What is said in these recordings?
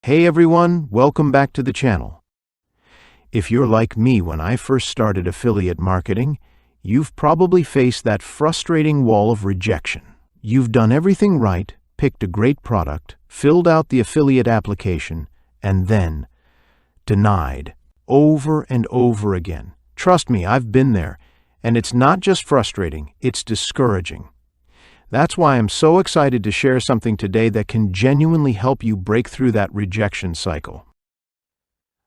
Hey everyone, welcome back to the channel. If you're like me when I first started affiliate marketing, you've probably faced that frustrating wall of rejection. You've done everything right, picked a great product, filled out the affiliate application, and then denied over and over again. Trust me, I've been there, and it's not just frustrating, it's discouraging. That's why I'm so excited to share something today that can genuinely help you break through that rejection cycle.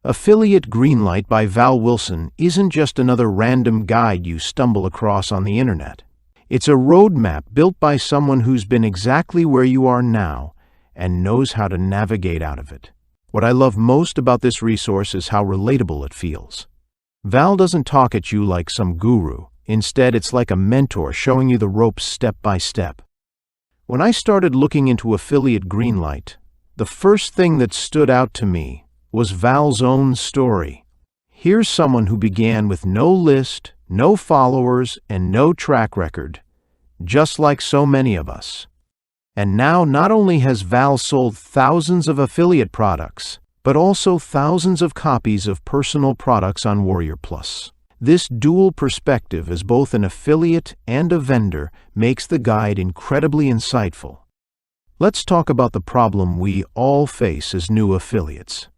Affiliate Greenlight by Val Wilson isn't just another random guide you stumble across on the internet. It's a roadmap built by someone who's been exactly where you are now and knows how to navigate out of it. What I love most about this resource is how relatable it feels. Val doesn't talk at you like some guru. Instead, it's like a mentor showing you the ropes step by step. When I started looking into affiliate Greenlight, the first thing that stood out to me was Val's own story. Here's someone who began with no list, no followers, and no track record, just like so many of us. And now not only has Val sold thousands of affiliate products, but also thousands of copies of personal products on WarriorPlus. This dual perspective as both an affiliate and a vendor makes the guide incredibly insightful. Let's talk about the problem we all face as new affiliates.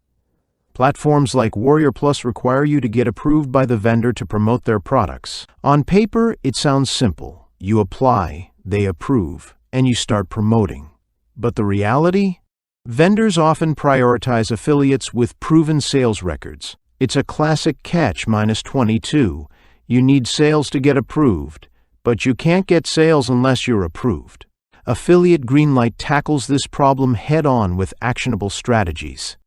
Platforms like WarriorPlus require you to get approved by the vendor to promote their products. On paper, it sounds simple. You apply, they approve, and you start promoting. But the reality? Vendors often prioritize affiliates with proven sales records. It's a classic catch-22. You need sales to get approved, but you can't get sales unless you're approved. Affiliate Greenlight tackles this problem head-on with actionable strategies.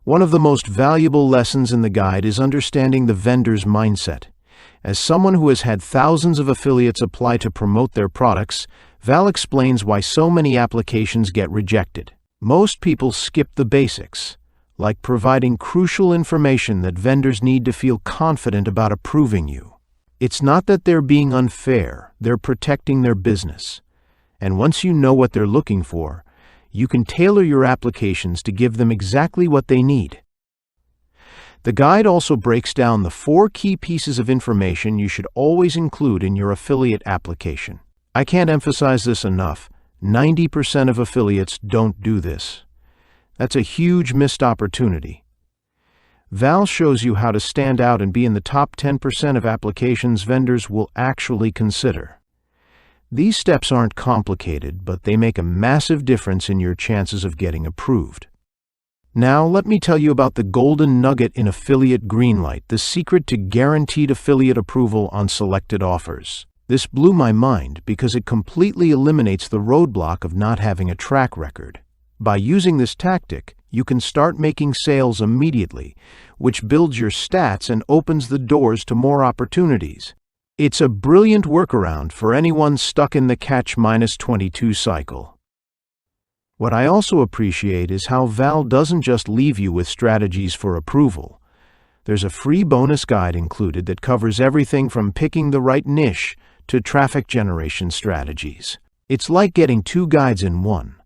One of the most valuable lessons in the guide is understanding the vendor's mindset. As someone who has had thousands of affiliates apply to promote their products, Val explains why so many applications get rejected. Most people skip the basics, like providing crucial information that vendors need to feel confident about approving you. It's not that they're being unfair, they're protecting their business. And once you know what they're looking for, you can tailor your applications to give them exactly what they need. The guide also breaks down the 4 key pieces of information you should always include in your affiliate application. I can't emphasize this enough. 90% of affiliates don't do this. That's a huge missed opportunity. Val shows you how to stand out and be in the top 10% of applications vendors will actually consider. These steps aren't complicated, but they make a massive difference in your chances of getting approved. Now, let me tell you about the golden nugget in Affiliate Greenlight, the secret to guaranteed affiliate approval on selected offers. This blew my mind because it completely eliminates the roadblock of not having a track record. By using this tactic, you can start making sales immediately, which builds your stats and opens the doors to more opportunities. It's a brilliant workaround for anyone stuck in the catch-22 cycle. What I also appreciate is how Val doesn't just leave you with strategies for approval. There's a free bonus guide included that covers everything from picking the right niche to traffic generation strategies. It's like getting 2 guides in one.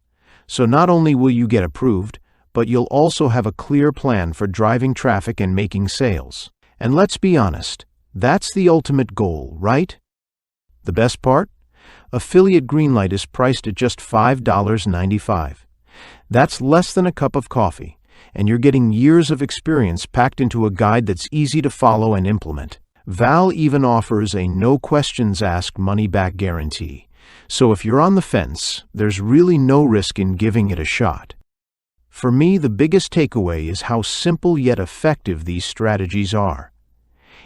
So not only will you get approved, but you'll also have a clear plan for driving traffic and making sales. And let's be honest, that's the ultimate goal, right? The best part? Affiliate Greenlight is priced at just $5.95. That's less than a cup of coffee, and you're getting years of experience packed into a guide that's easy to follow and implement. Val even offers a no-questions-asked money-back guarantee. So if you're on the fence, there's really no risk in giving it a shot. For me, the biggest takeaway is how simple yet effective these strategies are.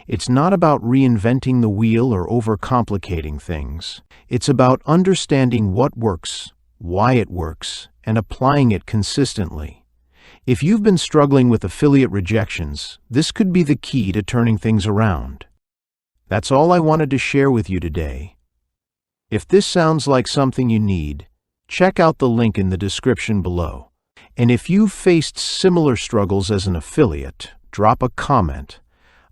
It's not about reinventing the wheel or overcomplicating things. It's about understanding what works, why it works, and applying it consistently. If you've been struggling with affiliate rejections, this could be the key to turning things around. That's all I wanted to share with you today. If this sounds like something you need, check out the link in the description below. And if you've faced similar struggles as an affiliate, drop a comment.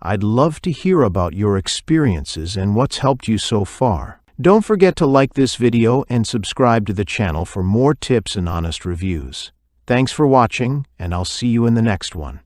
I'd love to hear about your experiences and what's helped you so far. Don't forget to like this video and subscribe to the channel for more tips and honest reviews. Thanks for watching, and I'll see you in the next one.